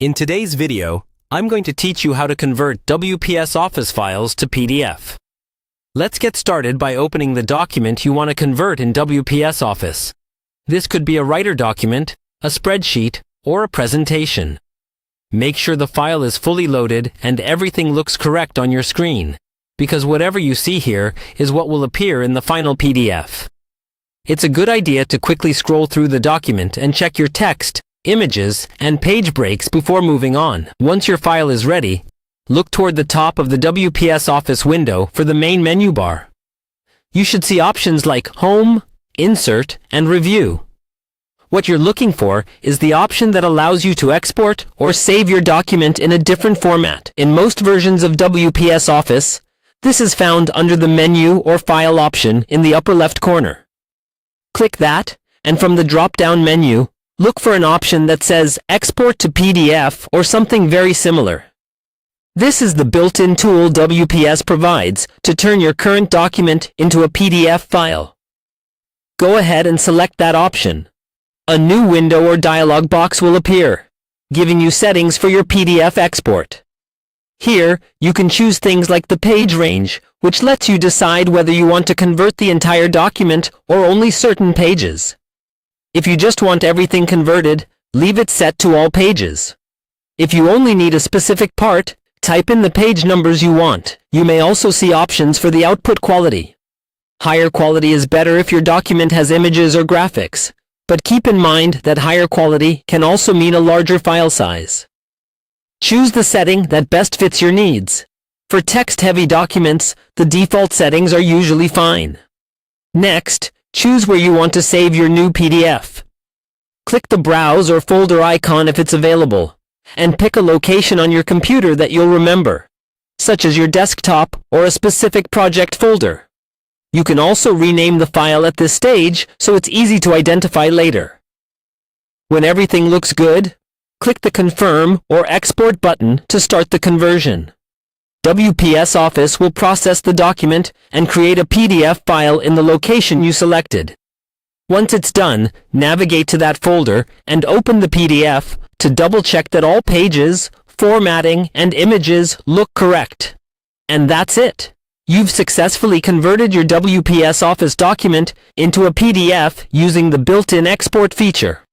In today's video, I'm going to teach you how to convert WPS Office files to PDF. Let's get started by opening the document you want to convert in WPS Office. This could be a writer document, a spreadsheet, or a presentation. Make sure the file is fully loaded and everything looks correct on your screen, because whatever you see here is what will appear in the final PDF. It's a good idea to quickly scroll through the document and check your text, images, and page breaks before moving on. Once your file is ready, look toward the top of the WPS Office window for the main menu bar. You should see options like Home, Insert, and Review. What you're looking for is the option that allows you to export or save your document in a different format. In most versions of WPS Office, this is found under the Menu or File option in the upper left corner. Click that, and from the drop-down menu, look for an option that says Export to PDF or something very similar. This is the built-in tool WPS provides to turn your current document into a PDF file. Go ahead and select that option. A new window or dialog box will appear, giving you settings for your PDF export. Here, you can choose things like the page range, which lets you decide whether you want to convert the entire document or only certain pages. If you just want everything converted, leave it set to all pages. If you only need a specific part, type in the page numbers you want. You may also see options for the output quality. Higher quality is better if your document has images or graphics, but keep in mind that higher quality can also mean a larger file size. Choose the setting that best fits your needs. For text-heavy documents, the default settings are usually fine. Next, choose where you want to save your new PDF. Click the Browse or Folder icon if it's available, and pick a location on your computer that you'll remember, such as your desktop or a specific project folder. You can also rename the file at this stage so it's easy to identify later. When everything looks good, click the Confirm or Export button to start the conversion. WPS Office will process the document and create a PDF file in the location you selected. Once it's done, navigate to that folder and open the PDF to double-check that all pages, formatting, and images look correct. And that's it. You've successfully converted your WPS Office document into a PDF using the built-in export feature.